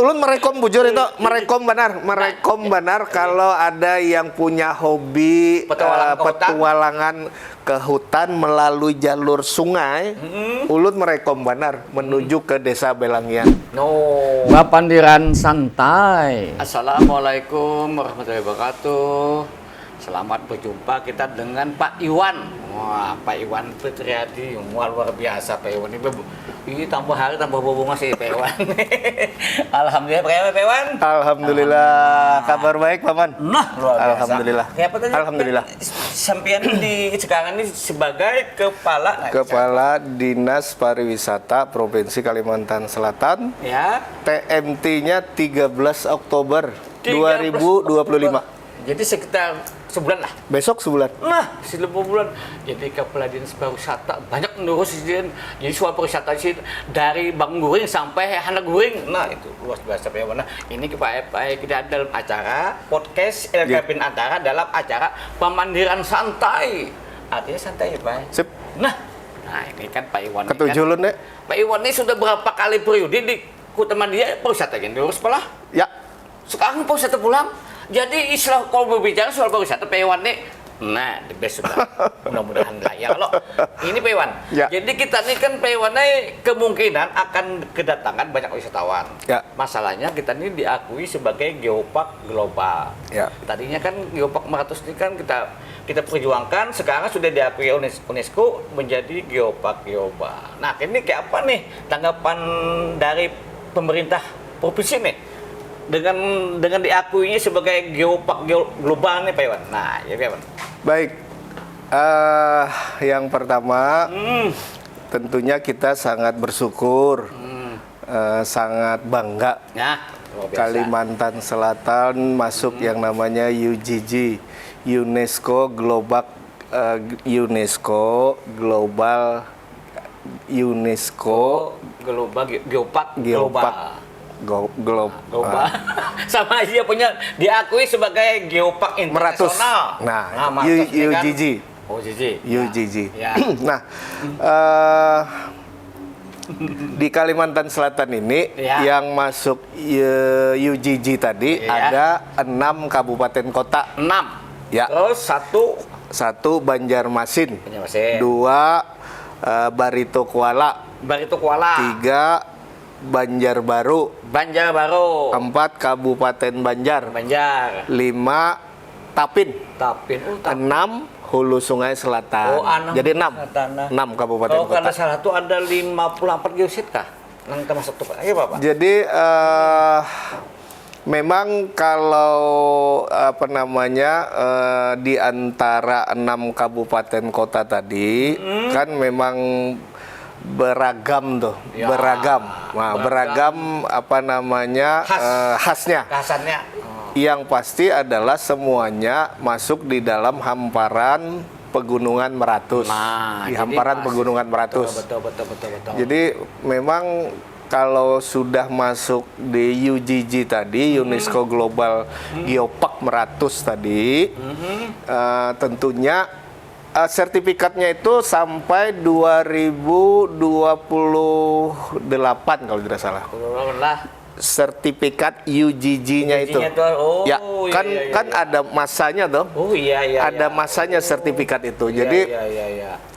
ulun merekom bujur itu, merekom benar kalau ada yang punya hobi petualangan ke hutan melalui jalur sungai, ulun merekom benar menuju ke Desa Belangian. Bapandiran santai. Assalamualaikum warahmatullahi wabarakatuh. Selamat berjumpa kita dengan Pak Iwan. Wah, Pak Iwan Fitriadi, luar biasa Pak Iwan ini tambah hari tambah berbunga sih Pak Iwan. Alhamdulillah Pak Iwan. Alhamdulillah, kabar baik Paman. Nah, luar biasa. Alhamdulillah. Alhamdulillah. Sampian di sekarang ini sebagai Kepala Dinas Pariwisata Provinsi Kalimantan Selatan. Ya. TMT-nya 13 Oktober 2025. Jadi sekitar sebulan lah. Besok sebulan. Nah, selama bulan. Jadi Kepala Dinas Pariwisata banyak mengurus jadi soal pariwisata sih dari Bang Guring sampai Anak Guring. Nah, itu luar biasa Pak Iwan. Nah, ini kita dalam acara podcast LKPN Antara dalam acara Pemandiran Santai. Artinya santai ya, Pak. Sip. Nah, ini kan Pak Iwan. Ketujuh lun deh. Pak Iwan ini sudah berapa kali periode di teman dia pariwisata yang diurus sekolah? Ya. Sekarang pariwisata pulang. Jadi istilah kalau berbicara soal pariwisata Pak Iwan nih, nah the best sudah. Mudah-mudahan layak loh. Ini Pak Iwan. Ya. Jadi kita nih kan Pak Iwan nih kemungkinan akan kedatangan banyak wisatawan. Ya. Masalahnya kita ini diakui sebagai geopark global. Ya. Tadinya kan geopark Meratus ini kan kita perjuangkan, sekarang sudah diakui UNESCO menjadi geopark global. Nah, ini kayak apa nih tanggapan dari pemerintah provinsi nih? Dengan diakuinya sebagai geopark global nih Pak Iwan. Nah, ya Pak Iwan. Baik. Yang pertama, tentunya kita sangat bersyukur, sangat bangga. Nah, Kalimantan Selatan masuk yang namanya UGG, UNESCO Global geopark global. Global. Sama dia punya diakui sebagai geopark internasional. Nah, Meratus ini kan- UGG. Oh, UGG. UGG. Ya. Nah, di Kalimantan Selatan ini yang masuk UGG tadi ada 6 kabupaten kota. 6. Ya. Terus satu Banjarmasin. 2 Barito Kuala. 3 Banjarbaru. 4 Kabupaten Banjar. 5 Tapin. 6 Hulu Sungai Selatan. Jadi 6 kabupaten kota. Kalau salah itu ada 54 geoset kah? Nang termasuk tuh Pak. Iya, Pak. Jadi memang kalau di antara 6 kabupaten kota tadi kan memang beragam tuh, ya, beragam khasnya. Yang pasti adalah semuanya masuk di dalam hamparan Pegunungan Meratus. Di hamparan Pegunungan Meratus. Betul. Jadi memang kalau sudah masuk di UGG tadi, UNESCO Global Geopark Meratus tadi, tentunya sertifikatnya itu sampai 2028 kalau tidak salah. Sertifikat UGG-nya itu. Kan ada masanya tuh. Ada masanya sertifikat itu. Jadi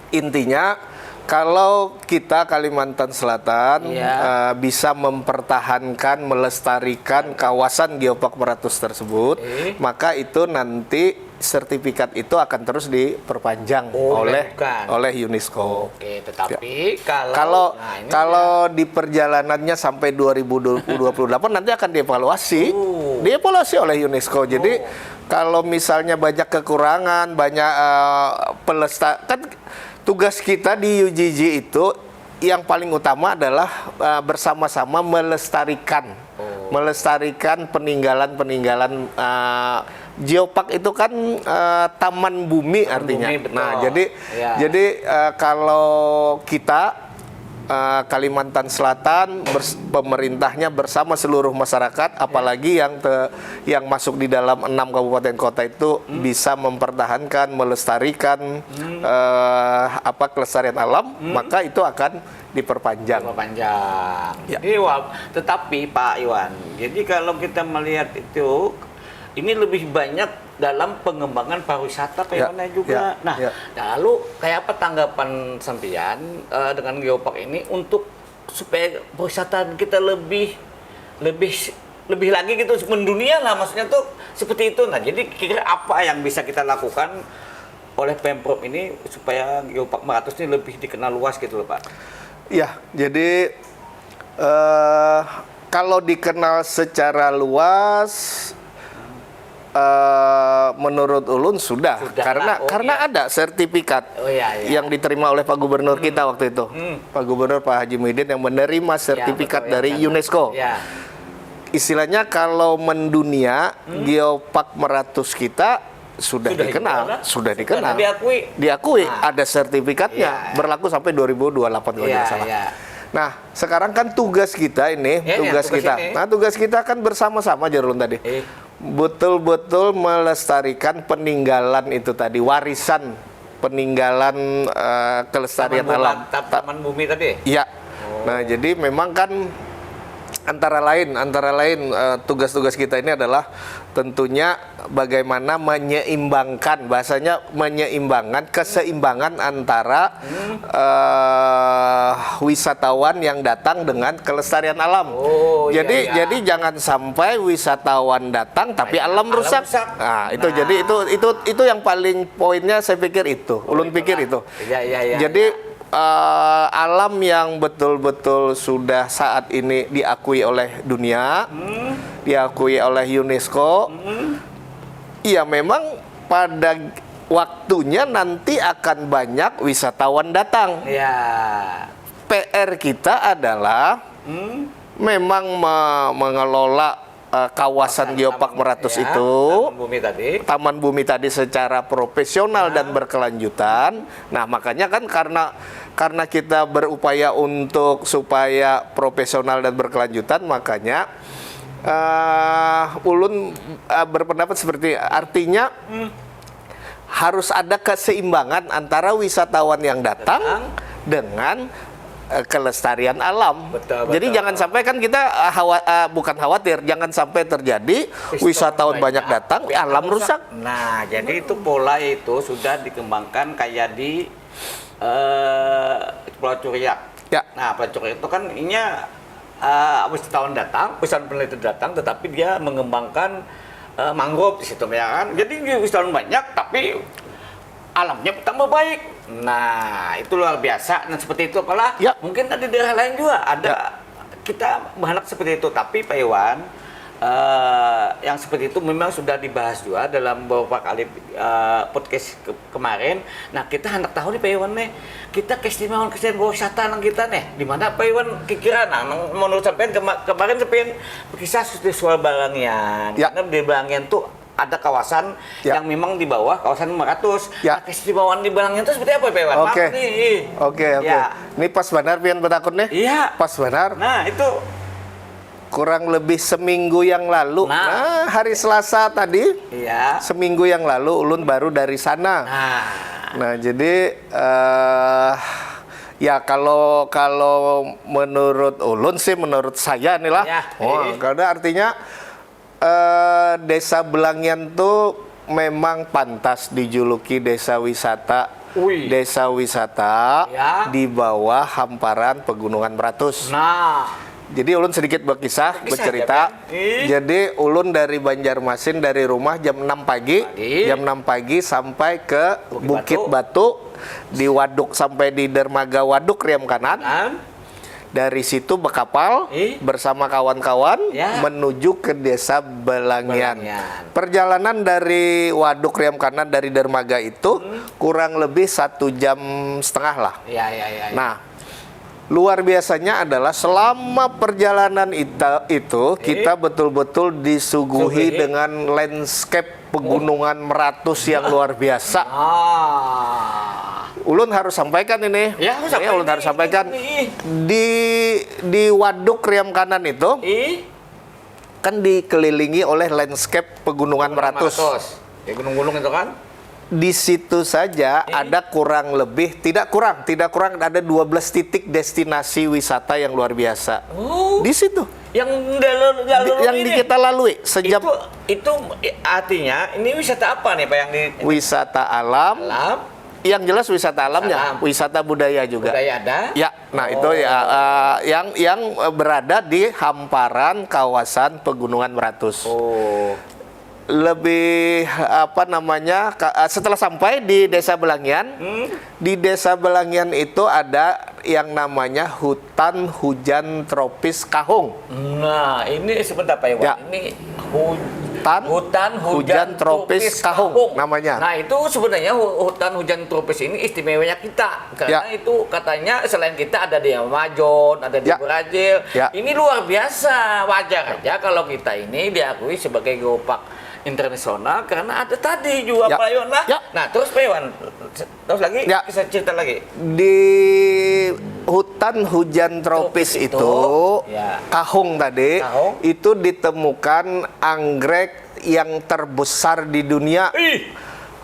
intinya kalau kita Kalimantan Selatan bisa mempertahankan, melestarikan kawasan Geopark Meratus tersebut, maka itu nanti sertifikat itu akan terus diperpanjang oleh UNESCO. Oke, tetapi kalau di perjalanannya sampai 2028 nanti akan dievaluasi oleh UNESCO. Jadi kalau misalnya banyak kekurangan, banyak kan tugas kita di UGG itu yang paling utama adalah bersama-sama melestarikan peninggalan geopark itu kan taman bumi artinya. Nah, jadi kalau kita Kalimantan Selatan pemerintahnya bersama seluruh masyarakat, apalagi yang masuk di dalam 6 kabupaten kota itu bisa mempertahankan, melestarikan kelestarian alam, maka itu akan diperpanjang. Ya. Jadi, tetapi Pak Iwan, jadi kalau kita melihat itu, ini lebih banyak dalam pengembangan pariwisata Pak Iwan juga. Nah, lalu kayak apa tanggapan sampean dengan Geopark ini untuk supaya pariwisata kita lebih lagi gitu mendunia lah, maksudnya tuh seperti itu. Nah, jadi kira apa yang bisa kita lakukan oleh Pemprov ini supaya Geopark Meratus ini lebih dikenal luas gitu loh Pak? Ya, jadi kalau dikenal secara luas, menurut Ulun sudah karena ada sertifikat yang diterima oleh Pak Gubernur kita waktu itu, Pak Gubernur Pak Haji Muhyiddin yang menerima sertifikat dari UNESCO. Istilahnya kalau mendunia, Geopark Meratus kita sudah dikenal. Diakui, ada sertifikatnya, berlaku sampai 2028 kalau tidak salah. Nah, sekarang kan tugas kita ini, tugas kita kan bersama-sama Jarulun tadi. Betul-betul melestarikan peninggalan itu tadi, warisan peninggalan kelestarian alam. Taman Bumi tadi? Iya. Nah, jadi memang kan antara lain tugas-tugas kita ini adalah tentunya bagaimana menyeimbangkan, bahasanya menyeimbangkan keseimbangan antara wisatawan yang datang dengan kelestarian alam. Jadi jangan sampai wisatawan datang tapi alam rusak. Nah, jadi itu yang paling poinnya saya pikir itu. Ulun pikir itu. Jadi alam yang betul-betul sudah saat ini diakui oleh dunia, diakui oleh UNESCO, ya memang pada waktunya nanti akan banyak wisatawan datang. PR kita adalah memang mengelola kawasan Geopark Meratus itu, Taman Bumi tadi secara profesional dan berkelanjutan. Nah, makanya kan karena kita berupaya untuk supaya profesional dan berkelanjutan, makanya Ulun berpendapat seperti artinya harus ada keseimbangan antara wisatawan yang datang dengan kelestarian alam. Jadi jangan sampai kan kita bukan khawatir, jangan sampai terjadi wisatawan banyak datang, alam rusak. Nah, jadi itu pola itu sudah dikembangkan kayak di Pulau Curiak. Nah, Pulau Curiak itu kan ininya wisatawan peneliti datang, tetapi dia mengembangkan mangrove di situ ya kan. Jadi wisatawan banyak, tapi alamnya tambah baik. Nah, itu luar biasa. Nah, seperti itu kalau mungkin di daerah lain juga ada kita berharap seperti itu. Tapi Pak Iwan, yang seperti itu memang sudah dibahas juga dalam beberapa kali podcast kemarin. Nah, kita hendak tahu nih Pak Iwan nih, kita keistimewaan wisata kita nih, di mana Pak Iwan kira menurut sampean kemarin sampean berkisah soal Balangian. Karena di Balangian tuh ada kawasan yang memang di bawah kawasan Meratus. Keistimewaan di Balangian itu seperti apa, Pak Iwan? Oke. Ini pas benar pian betakun nih? Iya. Pas benar. Nah, itu kurang lebih seminggu yang lalu. Nah, hari Selasa tadi. Seminggu yang lalu Ulun baru dari sana. Nah, jadi ya kalau menurut Ulun sih, menurut saya nih lah. Karena artinya Desa Balangian tuh memang pantas dijuluki desa wisata. Desa wisata di bawah hamparan Pegunungan Meratus. Jadi Ulun sedikit bercerita. Jadi Ulun dari Banjarmasin, dari rumah jam 6 pagi sampai ke Bukit Batu di Waduk, sampai di dermaga Waduk Riam Kanan. Dari situ berkapal bersama kawan-kawan menuju ke Desa Balangian. Perjalanan dari Waduk Riam Kanan dari dermaga itu kurang lebih 1,5 jam lah. Nah, luar biasanya adalah selama perjalanan itu kita betul-betul disuguhi dengan landscape Pegunungan Meratus yang luar biasa. Ulun harus sampaikan ini. Ulun harus sampaikan di Waduk Riam Kanan itu kan dikelilingi oleh landscape Pegunungan Meratus. Gunung-gunung itu kan? Di situ saja ada kurang lebih, tidak kurang ada 12 titik destinasi wisata yang luar biasa. Di situ. Yang jalur Yang ini, kita lalui sejak itu artinya ini wisata apa nih Pak yang di wisata alam. alam? Yang jelas wisata alamnya, Alam. wisata budaya juga. Budaya ada? Ya, nah itu ya yang berada di hamparan kawasan Pegunungan Meratus. Oh. Lebih setelah sampai di Desa Belangian, di Desa Belangian itu ada yang namanya hutan hujan tropis Kahung. Nah, ini sebentar Pak Iwan. Ya. Ini Hutan hujan tropis Kahung namanya. Nah, itu sebenarnya hutan hujan tropis ini istimewanya kita. Karena itu katanya selain kita ada di Amazon, ada di Brazil. Ya. Ini luar biasa. Wajar aja kalau kita ini diakui sebagai geopark internasional karena ada tadi juga Pak Iwan lah. Ya. Nah, terus Pak Iwan, terus lagi bisa cerita lagi. Di hutan hujan tropis itu ya. Kahung tadi, Kahung. itu ditemukan anggrek yang terbesar di dunia.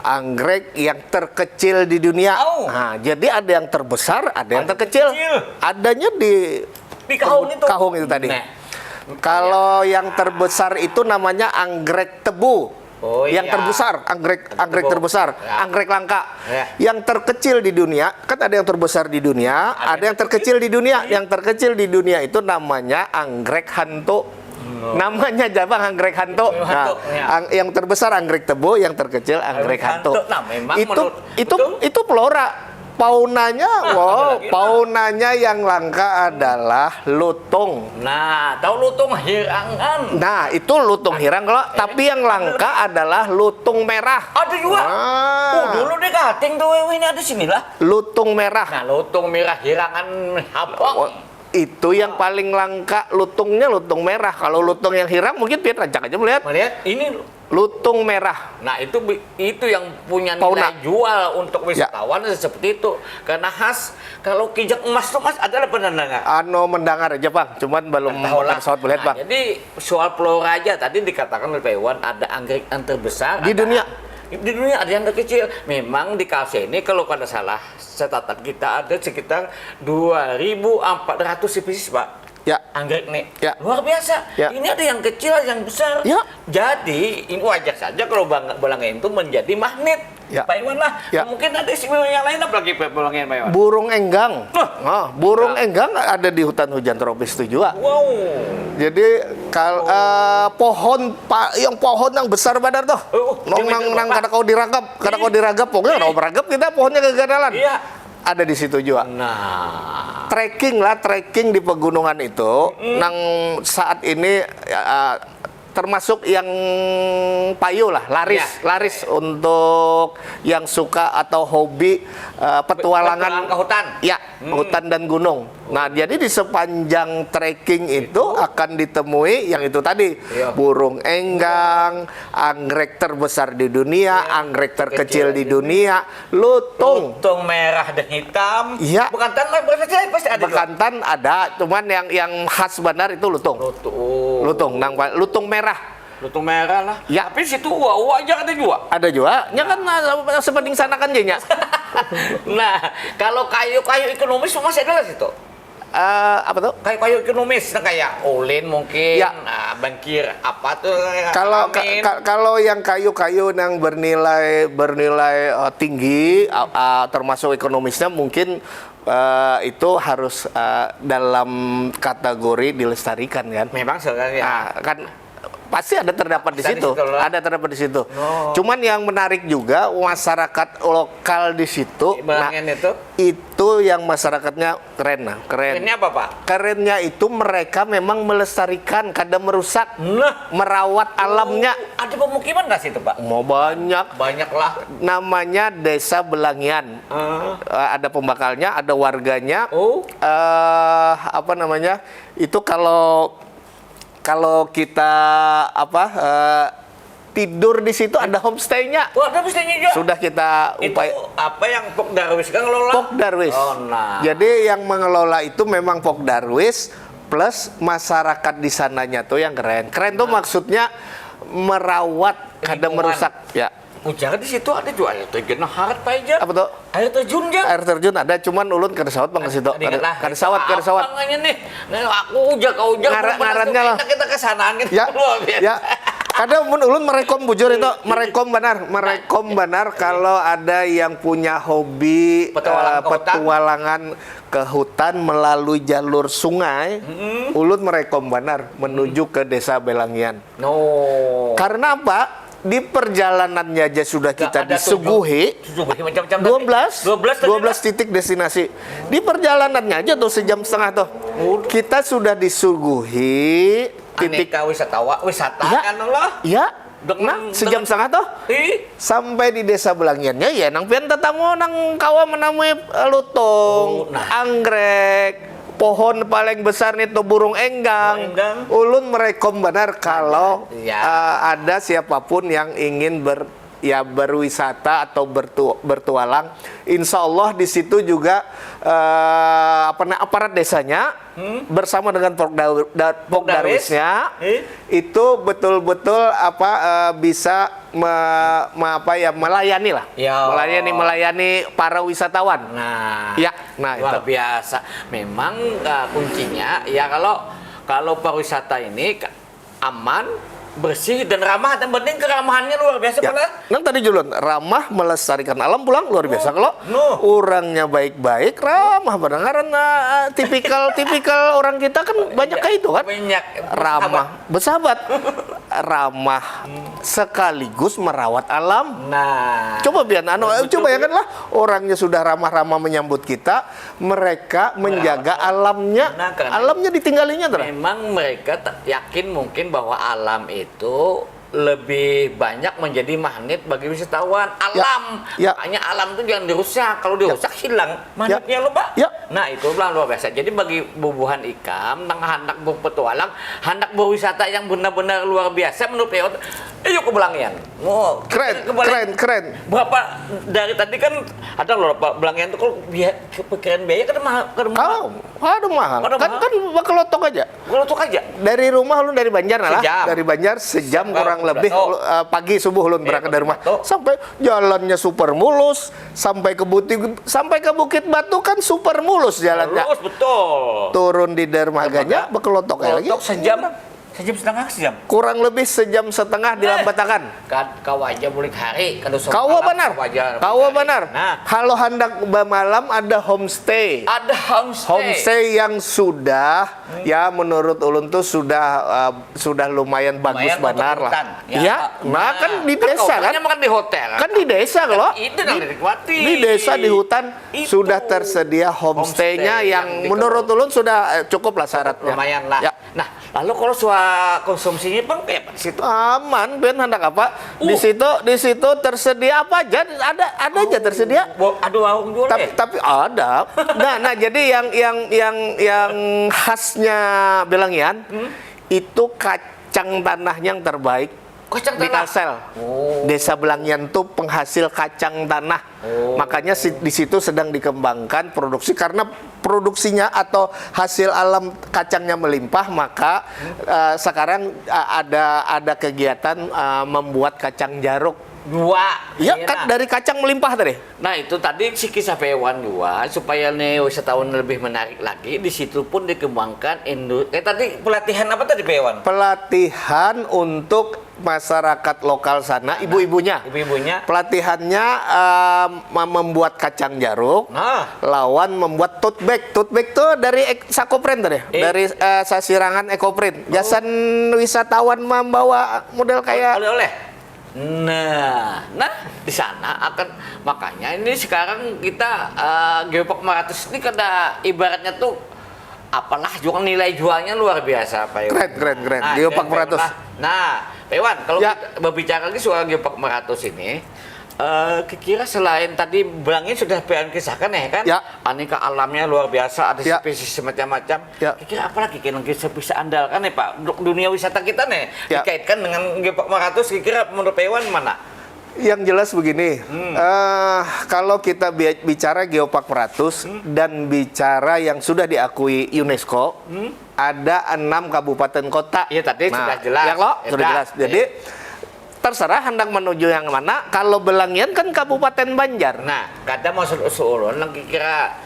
Anggrek yang terkecil di dunia. Nah, jadi ada yang terbesar, ada yang terkecil. Adanya di Kahung itu tadi. Nah. Kalau yang terbesar itu namanya anggrek tebu. Yang terbesar, anggrek terbesar, anggrek langka. Yang terkecil di dunia, kan ada yang terbesar di dunia, ada yang terkecil di dunia. Yang terkecil di dunia itu namanya anggrek hantu. Namanya Jabang anggrek hantu. Nah, yang terbesar anggrek tebu, yang terkecil anggrek hantu. Nah, memang itu flora. Paunanya yang langka adalah lutung. Nah, tahu lutung hirangan. Nah, itu lutung hirang tapi yang langka adalah lutung merah. Ada juga. Dulu di Kating tuh ini ada sini lah. Lutung merah. Nah, lutung merah hirangan habang. Itu yang paling langka, lutungnya lutung merah. Kalau lutung yang hirang mungkin Piet rancak aja melihat. Ini lutung merah. Nah, itu yang punya nilai jual untuk wisatawan seperti itu. Karena khas kalau kijang emas tuh Mas adalah pendengar. Mendengar aja Bang, cuman belum pesawat melihat Bang. Jadi soal flora aja tadi dikatakan oleh Pak Iwan ada anggrek yang terbesar di dunia. Di dunia ada yang terkecil. Memang di Kalsel ini kalau kada salah catatan kita ada sekitar 2.400 spesies Pak. Ya. Anggrek nih. Ya. Luar biasa. Ya. Ini ada yang kecil, ada yang besar. Ya. Jadi ini wajar saja kalau Belangian itu menjadi magnet. Ya. Pak Iwan lah. Ya. Mungkin ada istimewa yang lain apalagi Belangian Pak Iwan. Burung enggang. Burung enggang ada di hutan hujan tropis itu juga. Wow. Jadi pohon yang besar badar tuh. Nang kada kau diragap, pokoknya kalau beragap kita pohonnya keganalan. Iya. Ada di situ juga. Nah, trekking di pegunungan itu, nang saat ini termasuk yang payu lah, laris untuk yang suka atau hobi petualangan ke hutan. Ya, hutan dan gunung. Nah, jadi di sepanjang trekking itu akan ditemui yang itu tadi, burung enggang, anggrek terbesar di dunia, anggrek terkecil di dunia, lutung merah dan hitam. Iya. Bekantan pasti ada. Bekantan ada, cuman yang khas benar itu lutung. Lutung merah. Lutung merah lah. Ya. Tapi situ wajar ada juga. Ada juga. Nya kan sepenting sana kan jenya. Nah, kalau kayu-kayu ekonomis masih ada lah situ. Apa tuh? Kayu-kayu ekonomis kayak ulin mungkin, Ya. bangkir apa tuh? Kalau yang kayu-kayu yang bernilai tinggi, termasuk ekonomisnya mungkin itu harus dalam kategori dilestarikan kan. Memang sebenarnya. Kan pasti ada terdapat di situ. Ada terdapat di situ. Cuman yang menarik juga masyarakat lokal di situ. Itu yang masyarakatnya keren. Kerennya apa Pak? Kerennya itu mereka memang melestarikan, kadang merusak, merawat alamnya. Ada pemukiman nggak situ Pak? Mau banyak. Banyak lah. Namanya Desa Belangian. Ada pembakalnya, ada warganya. Apa namanya? Itu kalau kita tidur di situ ada homestay-nya. Ada homestay-nya juga. Sudah kita upaya. Itu apa yang Pok Darwis kan ngelola? Pok Darwis. Jadi yang mengelola itu memang Pok Darwis plus masyarakat di sananya tuh yang keren. Keren tuh maksudnya merawat, kadang merusak. Ya. Ujar di situ ada juga air terjun harat Pak Ija. Apa tuh? Air terjun ya. Air terjun ada, cuman ulun kada sawat bang ke situ. Kada sawat. Apanya nih? Nah, aku ujak Ngarannya lah. Kita ke sana gitu. Ya, ya. Kadang ulun merekom bujur itu, merekom benar kalau ada yang punya hobi petualangan ke hutan melalui jalur sungai, ulun merekom benar menuju ke Desa Belangian. No. Karena apa? Di perjalanannya aja sudah kita disuguhi macam-macam 12 titik destinasi. Di perjalanannya aja tuh sejam setengah tuh. Kita sudah disuguhi titik wisata ya, kan Allah. Ya. Nah, sejam setengah tuh sampai di Desa Belangiannya ya nang pian tetamu nang kawa menamui lutung, anggrek, pohon paling besar nih tuh burung enggang. Ulun merekom benar kalau ada siapapun yang ingin berwisata atau bertualang, insya Allah di situ juga aparat desanya bersama dengan Pokdarwisnya itu betul-betul bisa melayani lah, melayani para wisatawan. Nah itu luar biasa. Memang kuncinya ya kalau pariwisata ini aman, bersih dan ramah, dan penting keramahannya luar biasa pula. Nang tadi Julun ramah melestarikan alam pulang luar biasa kalau orangnya baik-baik ramah benar tipikal orang kita kan banyak kayak itu kan, ramah bersahabat ramah sekaligus merawat alam. Nah coba bayangkanlah orangnya sudah ramah-ramah menyambut kita, mereka menjaga alamnya, alamnya ditinggalinya terus. Memang mereka yakin mungkin bahwa alam itu lebih banyak menjadi magnet bagi wisatawan. Alam, makanya alam itu jangan dirusak. Kalau dirusak hilang magnetnya loh Pak. Nah itu luar biasa. Jadi bagi bubuhan ikam, hendak berpetualang, hendak berwisata yang benar-benar luar biasa menurut saya. Yuk ke Belangian. Keren. Berapa dari tadi kan ada loh Pak Belangian itu kalau pikiran biaya kan mahal. Mahal. Kan kelotok aja. Dari rumah lu dari Banjar dari Banjar sejam kurang lebih pagi subuh ulun berangkat dari rumah sampai jalannya super mulus, sampai ke Bukit Batu kan super mulus jalannya. Betul. Turun di dermaganya bekelotok lagi. Sejam setengah kurang lebih sejam setengah di Lambatakan. Kau aja boleh hari Kawa benar. Nah, kalau hendak malam ada homestay yang sudah ya menurut ulun tuh sudah lumayan bagus benar lah. Nah kan di desa kan makan di hotel kan di desa kalau di desa di hutan itu. Sudah tersedia homestay-nya yang menurut ulun sudah cukup lah syaratnya. Lumayan lah. Nah, lalu kalau konsumsinya Bang kayak di situ aman, Ben hendak apa? Di situ tersedia apa aja? Ada aja tersedia. Tapi ada. Nah jadi yang khasnya Belangian itu kacang tanahnya yang terbaik. Di Kalsel. Desa Belangian tuh penghasil kacang tanah. Makanya di situ sedang dikembangkan produksi, karena produksinya atau hasil alam kacangnya melimpah, maka sekarang ada kegiatan membuat kacang jaruk. Kan dari kacang melimpah tadi. Nah itu tadi si kisah Pewan juga supaya wisatawan lebih menarik lagi. Di situ pun dikembangkan tadi pelatihan apa tadi Pewan? Pelatihan untuk masyarakat lokal sana, ibu-ibunya. Pelatihannya membuat kacang jaruk, lawan membuat tote bag. Tote bag tuh dari Sakoprint tadi, dari Sasirangan Ekoprint. Jasan wisatawan membawa model kayak oleh-oleh. Nah di sana makanya ini sekarang kita Geopark Marathus ini kada ibaratnya tuh apalah jual nilai jualnya luar biasa Pak Iwan. Keren. Geopark Marathus. Nah Pak Iwan, kalau kita berbicara lagi soal Geopark Marathus ini, kira selain tadi Belangian sudah Pewan kisahkan kan? Aneka alamnya luar biasa, ada spesies macam-macam. Kira apa lagi yang kita bisa andalkan nih Pak? Dunia wisata kita nih dikaitkan dengan Geopark Marathus, kira menurut Pewan mana? Yang jelas begini, kalau kita bicara Geopark Marathus dan bicara yang sudah diakui UNESCO, ada 6 kabupaten kota. Iya tadi sudah jelas. Sudah jelas. Jadi terserah hendak menuju yang mana. Kalau Belangian kan Kabupaten Banjar. Nah, kata maksud usul nang kira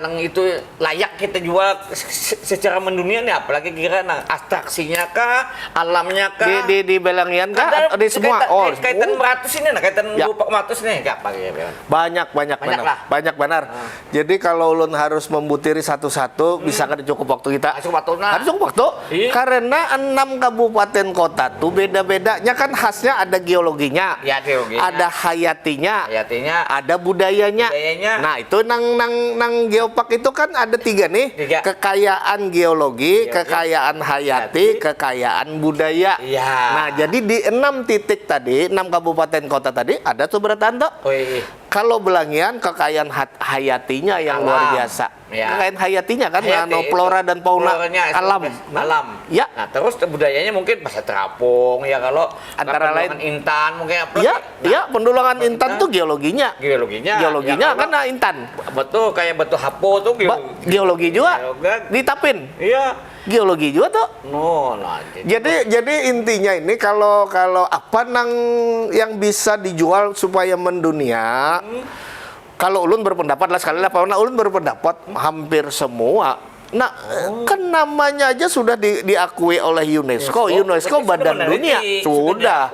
nang itu layak kita jual secara mendunia nih, apalagi kira nang atraksinya kah, alamnya kah? Di Belangian kah? Di semua. Kaitan beratus ini, nah kaitan ya. 200 nih, apa ya? Banyak benar. Jadi kalau ulun harus membutiri satu-satu, bisa kan cukup waktu kita? Harus cukup waktu. Karena 6 kabupaten kota tuh beda-bedanya kan khasnya, ada geologinya, Ya, geologinya. ada hayatinya, ada budayanya. Nah, itu nang geopark itu kan ada 3 nih. Kekayaan geologi, kekayaan hayati, kekayaan budaya. Iya. Nah, jadi di 6 titik tadi, 6 kabupaten kota tadi ada tuh Tanto. Kalau Belangian kekayaan hayatinya yang luar biasa. Ya. Kekayaan hayatinya kan flora dan fauna alam. Ya. Nah, terus budayanya mungkin bahasa terapung ya, kalau antara lain Intan mungkin apa? Ya, Pendulangan Intan tuh geologinya ya, kan Intan. Betul, kayak batu Hapo tuh geologi juga. Di Tapin. Iya. Geologi juga tuh. Jadi intinya ini kalau apa yang bisa dijual supaya mendunia. Kalau ulun berpendapat lah, sekali lah ulun berpendapat hampir semua. Nah, kan namanya aja sudah diakui oleh UNESCO badan dunia. Sudah.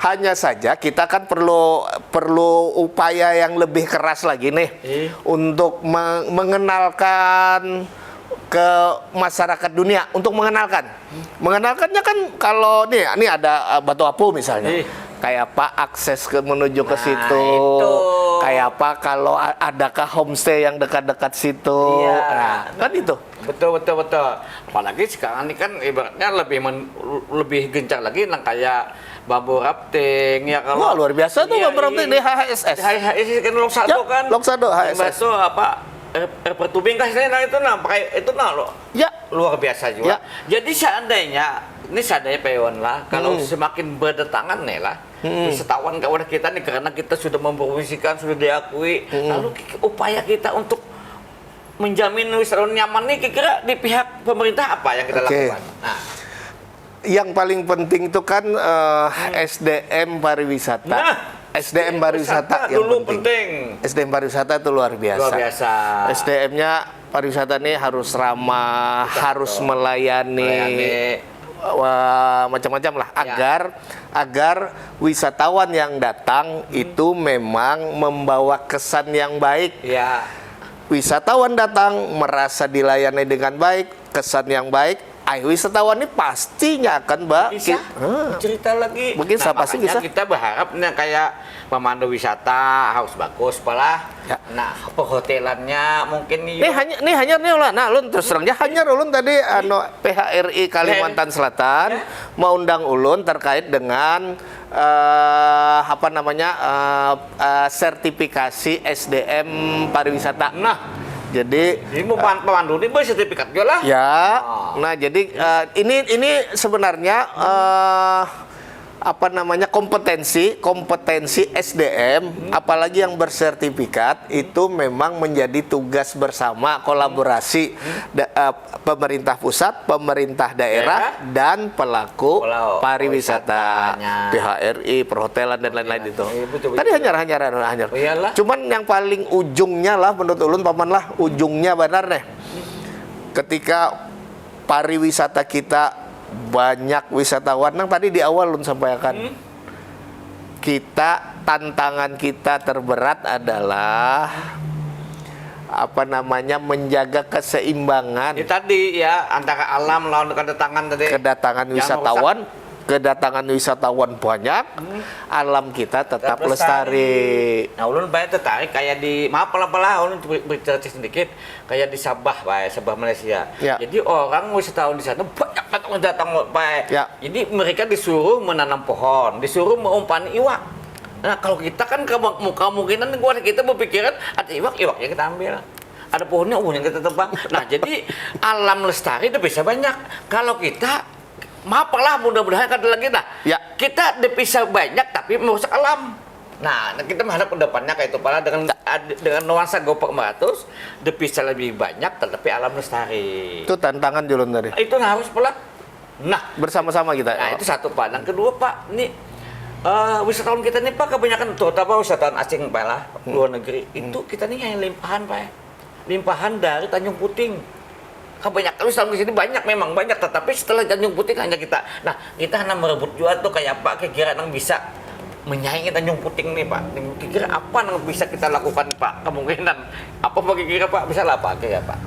Hanya saja kita kan perlu upaya yang lebih keras lagi nih untuk mengenalkan ke masyarakat dunia, untuk mengenalkannya kan. Kalau nih ada Batu Apu misalnya, kayak apa akses menuju ke situ, kayak apa kalau adakah homestay yang dekat-dekat situ, kan itu. Betul. Apalagi sekarang ini kan ibaratnya lebih gencar lagi nang kayak bambu rafting ya. Wah, luar biasa tuh bambu rafting di HSS. HSS kan Loksado kan. Loksado HSS. Itu apa? Pertubing kasih itu pakai itu lo. Ya, luar biasa juga. Jadi seandainya Peon lah, kalau semakin berdatangan nih lah wisatawan kawan kita nih, karena kita sudah mempromosikan, sudah diakui, lalu upaya kita untuk menjamin wisatawan nyaman nih, kira di pihak pemerintah apa yang kita lakukan? Nah, yang paling penting itu kan SDM pariwisata. SDM pariwisata yang penting. SDM pariwisata itu luar biasa. SDM-nya pariwisata ini harus ramah, harus melayani macam-macam lah, agar wisatawan yang datang itu memang membawa kesan yang baik. Wisatawan datang merasa dilayani dengan baik, kesan yang baik. Wisatawan ini pastinya akan cerita lagi. Mungkin pasti bisa. Kita berharap kayak pemandu wisata harus bagus, palah. Nah, perhotelannya mungkin hanya lah. Nah, ulun terus terang hanya ulun tadi PHRI Kalimantan Selatan mau undang ulun terkait dengan sertifikasi SDM pariwisata. Jadi pemandu ini bersertifikat juga lah. Nah, jadi ini sebenarnya kompetensi SDM, apalagi yang bersertifikat, itu memang menjadi tugas bersama kolaborasi pemerintah pusat, pemerintah daerah, dan pelaku pariwisata, PHRI, perhotelan dan lain-lain itu. Tadi hanya. Cuman yang paling ujungnya lah menurut ulun ujungnya benar nih. Ketika pariwisata kita banyak wisatawan, tadi di awal ulun sampaikan, tantangan kita terberat adalah menjaga keseimbangan. Tadi antara alam lawan kedatangan wisatawan banyak, alam kita tetap lestari. Nah, ulun banyak tertarik kayak di ulun bercerita sedikit kayak di Sabah, Sabah Malaysia. Jadi orang wisatawan di sana banyak datang, Jadi mereka disuruh menanam pohon, disuruh mengumpani iwak. Nah, kalau kita kan kemungkinan kita berpikiran ada iwaknya kita ambil. Ada pohonnya yang kita tebang. Nah, jadi alam lestari itu bisa banyak. Kalau kita mudah-mudahan ada lagi kita bisa banyak tapi merusak alam. Nah, kita mengharap kedepannya kayak itu dengan nuansa Geopark Meratus bisa lebih banyak tetapi alam lestari. Itu tantangan Julun tadi. Itu harus Nah, bersama-sama kita. nah itu satu Pak. Yang kedua Pak, ini wisatawan kita nih Pak, kebanyakan terutama wisatawan asing Pak lah, luar negeri, itu kita nih yang limpahan Pak. Limpahan dari Tanjung Puting. Kebanyakan wisatawan di sini banyak, memang banyak, tetapi setelah Tanjung Puting hanya kita. Nah, kita hanya merebut jual tuh kayak apa kira-kira yang bisa menyaingi Tanjung Puting nih Pak. Kira-kira apa yang bisa kita lakukan Pak? Kemungkinan apa kira-kira Pak bisa lah Pak kira Pak?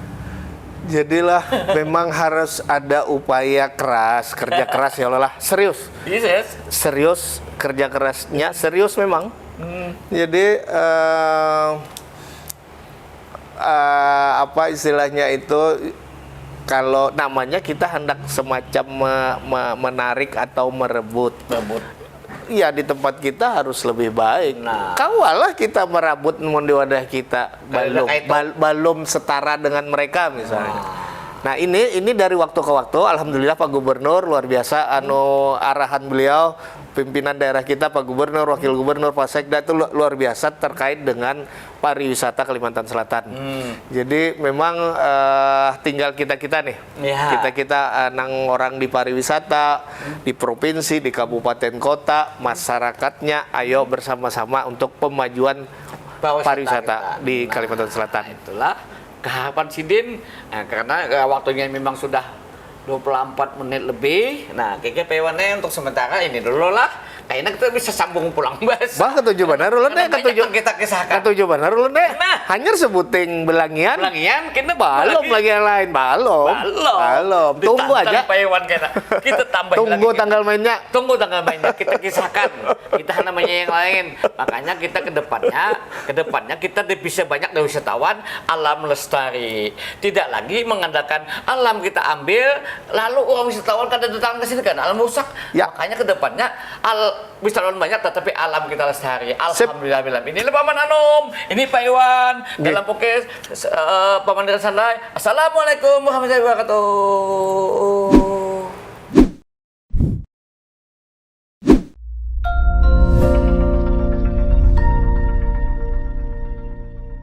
Jadilah memang harus ada upaya keras, kerja keras ya Allah, serius. Yes. Serius, kerja kerasnya serius memang. Jadi apa istilahnya itu, kalau namanya kita hendak semacam menarik atau merebut. Iya, di tempat kita harus lebih baik. Nah. Kawalah kita merabut di wadah kita belum setara dengan mereka misalnya. Nah ini dari waktu ke waktu, alhamdulillah Pak Gubernur luar biasa, arahan beliau, pimpinan daerah kita Pak Gubernur, Wakil Gubernur, Pak Sekda itu luar biasa terkait dengan pariwisata Kalimantan Selatan. Jadi memang tinggal kita nih, kita nang orang di pariwisata, di provinsi, di kabupaten kota, masyarakatnya, ayo bersama-sama untuk pemajuan pariwisata di Kalimantan Selatan. Nah, itulah keharapan Sidin, karena waktunya memang sudah 24 menit lebih. Nah, kayaknya pewannya untuk sementara ini dulu lah. Kayaknya kita bisa sambung pulang bas. Bah ketujuh benar ulun deh, ketujuh kita kisahkan. ketujuh benar ulun deh. Nah. Hanya sebuting belangian. Belangian kita Belum lagi yang lain, belum. Tunggu aja. Pewan kita tambah Tunggu lagi. tanggal mainnya. Tunggu tanggal mainnya, kita kisahkan. Kita namanya yang lain. Makanya kita ke depannya kita bisa banyak dari wisatawan alam lestari. Tidak lagi mengandalkan alam kita ambil, lalu orang wisatawan kada datang ke sini kan alam rusak. Ya. Makanya ke depannya wisatawan banyak tetapi alam kita lestari. Alhamdulillah. Ini Paman Anom, ini Pak Iwan dalam podcast Paman Santai. Assalamualaikum warahmatullahi wabarakatuh.